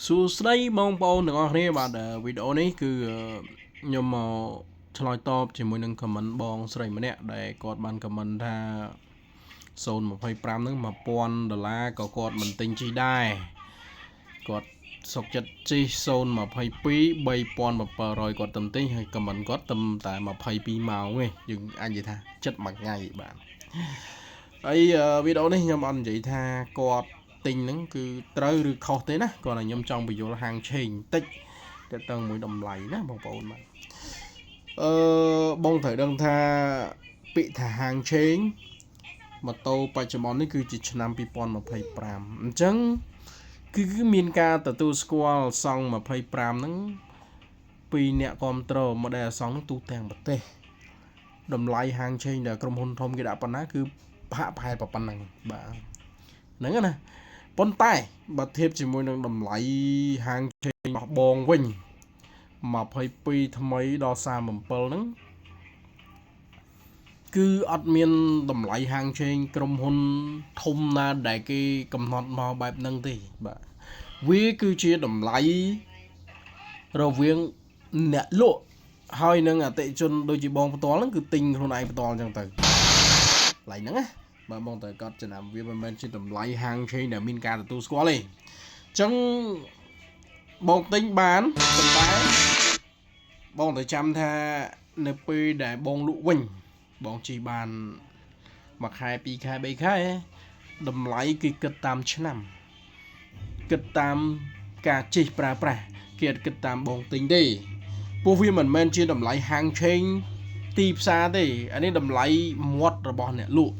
សួស្តីបងប្អូនទាំងអស់គ្នាបាទវីដេអូនេះគឺខ្ញុំមកឆ្លើយតបជាមួយនឹង comment បងស្រីម្នាក់ដែលគាត់បាន comment ថា0.25ហ្នឹង$1000ក៏គាត់មិនទិញជីដែរគាត់សុកចិត្តជី0.22 $3700គាត់ទៅទិញហើយ comment គាត់តែ22ម៉ោងទេយើងអាចនិយាយថាចិត្តមួយថ្ងៃបាទហើយវីដេអូនេះខ្ញុំអត់និយាយថាគាត់ទិញហ្នឹងគឺត្រូវឬខុសទេណាគាត់តែខ្ញុំចង់បញ្យល់ហាងឆេងបន្តិចទៅតាមមួយតម្លៃណាបងប្អូនបាទបងត្រូវដឹងថាពាក្យថាហាងឆេងម៉ូតូបច្ចុប្បន្ននេះគឺជាឆ្នាំ2025អញ្ចឹងគឺមានការទទួលស្គាល់សង់25ហ្នឹងពីអ្នកគ្រប់គ្រងមកដែលអសងទូទាំងប្រទេសតម្លៃហាងឆេងដែលក្រុមហ៊ុនធំគេដាក់ប៉ុណ្ណាគឺហាក់ប្រហែលប៉ុណ្ណឹងបាទហ្នឹងណាប៉ុន្តែបើធៀបជាមួយនឹងតម្លៃហាងឆេងរបស់បងវិញ22ថ្មីដល់37ហ្នឹងគឺអត់មានតម្លៃហាងឆេងក្រុមហ៊ុនធំណាដែលគេកំណត់មកបែបហ្នឹងទេបាទវាគឺជាតម្លៃរវាងអ្នកលក់ហើយនឹងអតិជនដូចជាបងផ្ទាល់ហ្នឹងគឺទិញខ្លួនឯងផ្ទាល់អញ្ចឹងទៅថ្លៃហ្នឹងណាបាទបងត្រូវកត់ចំណាំវាមិនមែនជាតម្លៃហាងឆេងដែលមានការទទួលស្គាល់ទេអញ្ចឹងបងទិញបានប៉ុន្តែបងត្រូវចាំថានៅពេលដែលបងលក់វិញបងជិះបាន1ខែ2ខែ3ខែតម្លៃគឺគិតតាមឆ្នាំគិតតាមការជិះប្រើប្រាស់គេអត់គិតតាមបងទិញទេពោះវាមិនមែនជាតម្លៃហាងឆេងទីផ្សារទេអានេះតម្លៃមាត់របស់អ្នកលក់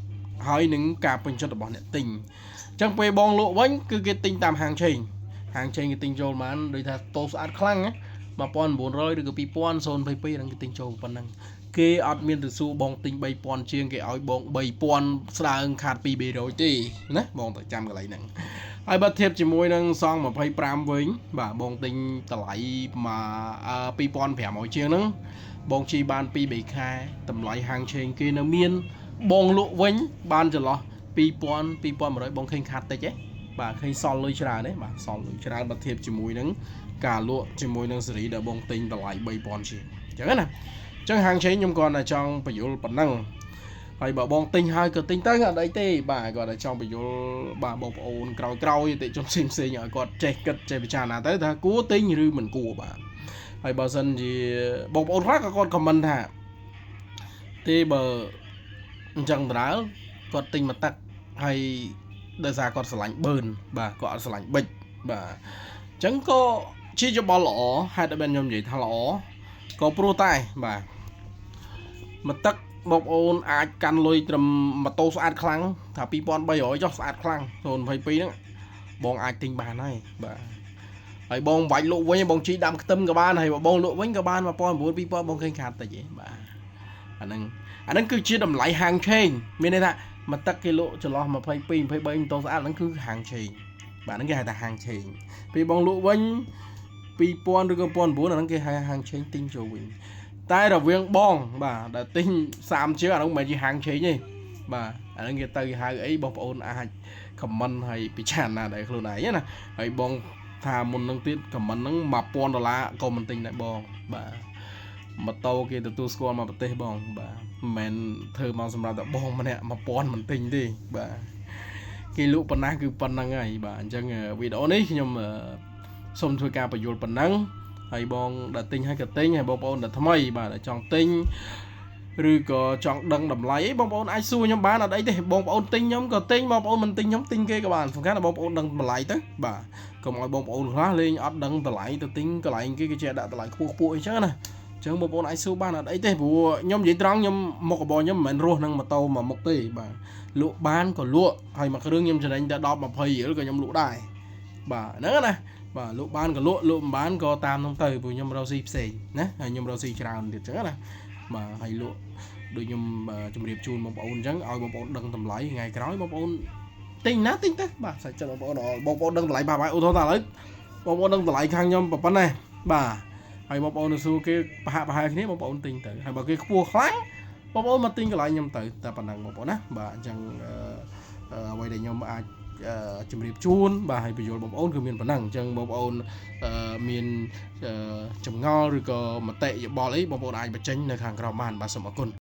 ហើយនឹងការពេញចិត្តរបស់អ្នកទិញអញ្ចឹងពេលបងលក់វិញគឺគេទិញតាមហាងឆេងគេទិញចូលបានដូចថាតូស្អាតខ្លាំងណា1900ឬក៏2000 022ហ្នឹងគេទិញចូលប៉ុណ្ណឹងគេអត់មានទៅសួរបងទិញ3000ជាងគេឲ្យបង3000ស្ដើងខាត200ទេណាបងត្រូវចាំកន្លែងហ្នឹងហើយបើធៀបជាមួយនឹងសង25វិញបាទបងទិញតម្លៃ2500ជាងហ្នឹងបងជីបាន2-3ខែតម្លៃហាងឆេងគេនៅមានបងលក់វិញបានចន្លោះ2000 2100បងឃើញខាត់តិចទេបាទឃើញសល់លុយច្រើនទេបាទសល់លុយច្រើនបើធៀបជាមួយនឹងការលក់ជាមួយនឹងសេរីដែលបងទិញតម្លៃ3000ជាងអញ្ចឹងណាអញ្ចឹងហាងឆេងខ្ញុំគាត់តែចង់បញ្យល់ប៉ុណ្ណឹងហើយបើបងទិញហើយក៏ទិញទៅអត់អីទេបាទគាត់តែចង់បញ្យល់បាទបងប្អូនក្រោយតិចជនផ្សេងឲ្យគាត់ចេះគិតចេះពិចារណាទៅថាគួរទិញឬមិនគួរបាទហើយបើសិនជាបងប្អូនខ្លះក៏គាត់ខមមិនថាទេបើអញ្ចឹងដដែលគាត់ទិញមកទឹកហើយដោយសារគាត់ស្រឡាញ់ប៊ឺនបាទគាត់អត់ស្រឡាញ់ប៊ិចបាទអញ្ចឹងក៏ជាយោបល់ល្អហេតុតែបានខ្ញុំនិយាយថាល្អក៏ព្រោះតែបាទមកទឹកបងប្អូនអាចកាន់លុយត្រឹមម៉ូតូស្អាតខ្លាំងថា2300ចុះស្អាតខ្លាំង022ហ្នឹងបងអាចទិញបានហើយបាទហើយបងវាច់លក់វិញបងជីដាំខ្ទឹមក៏បានហើយបងលក់វិញក៏បាន1900 2000បងឃើញខាតតិចទេបាទអាហ្នឹងគឺជាតម្លៃហាងឆេងមានន័យថាមកទឹកគេលក់ចន្លោះ22 23ម៉ូតូស្អាតហ្នឹងគឺហាងឆេងបាទហ្នឹងគេហៅថាហាងឆេងពេលបងលក់វិញ2000ឬក៏1900អាហ្នឹងគេហៅហាងឆេងទិញចូលវិញតែរវាងបងបាទដែលទិញ30ជាងអានោះមិនមែនជាហាងឆេងទេបាទអាហ្នឹងគេទៅហៅអីបងប្អូនអាចខមមិនហើយពិចារណាដែរខ្លួនឯងណាហើយបងថាមុននឹងទៀតខមមិនហ្នឹង$1000ក៏មិនទិញដែរបងបាទម៉ូតូគេទទួលស្គាល់មកប្រទេសបងបាទមិនមែនធ្វើមកសម្រាប់តែបងម្នាក់1000មិនទិញទេបាទគេលក់ប៉ុណ្ណាគឺប៉ុណ្ណឹងហើយបាទអញ្ចឹងវីដេអូនេះខ្ញុំសូមធ្វើការបញ្យល់ប៉ុណ្ណឹងហើយបងដែលទិញហើយក៏ទិញហើយបងប្អូនដែលថ្មីបាទដែលចង់ទិញឬក៏ចង់ដឹងតម្លៃអីបងប្អូនអាចសួរខ្ញុំបានអត់អីទេបងប្អូនទិញខ្ញុំក៏ទិញបងប្អូនមិនទិញខ្ញុំទិញគេក៏បានសំខាន់តែបងប្អូនដឹងតម្លៃទៅបាទកុំឲ្យបងប្អូនខ្លះលេងអត់ដឹងតម្លៃទៅទិញកន្លែងគេគេចេះដាក់តម្លៃខ្ពស់អីចឹងណាអញ្ចឹងបងប្អូនអាចសួរបានអត់អីទេព្រោះខ្ញុំនិយាយត្រង់ខ្ញុំមុខរបរខ្ញុំមិនមែនរស់នឹងម៉ូតូមួយមុខទេបាទលក់បានក៏លក់ហើយមួយគ្រឿងខ្ញុំចំណេញតែ10 20រៀលក៏ខ្ញុំលក់ដែរបាទហ្នឹងណាបាទលក់បានក៏លក់មិនបានក៏តាមនោះទៅព្រោះខ្ញុំរកស៊ីផ្សេងណាហើយខ្ញុំរកស៊ីច្រើនទៀតចឹងណាបាទហើយលក់ដូចខ្ញុំជម្រាបជូនបងប្អូនអញ្ចឹងឲ្យបងប្អូនដឹងតម្លៃថ្ងៃក្រោយបងប្អូនទិញណាទិញទៅបាទសាច់ចិត្តបងប្អូនដឹងតម្លៃបាទឧទាហរណ៍ថាឥឡូវបងប្អូនដឹងតម្លៃខាងខ្ញុំប៉ុណ្ណេះបាទហើយបងប្អូនទៅសួរគេប្រហែលគ្នាបងប្អូនទិញទៅហើយបើគេខ្ពស់ខ្លាំងបងប្អូនមកទិញកន្លែងខ្ញុំទៅតែប៉ុណ្ណឹងបងប្អូនណាបាទអញ្ចឹងអ្វីដែលខ្ញុំអាច ជំរាបជូនបាទហើយបញ្យល់បងប្អូនគឺមានប៉ុណ្ណឹងអញ្ចឹងបងប្អូនមានចម្ងល់ឬក៏មតិយោបល់អីបងប្អូនអាចបញ្ចេញនៅខាងក្រោមបានបាទសូមអរគុណ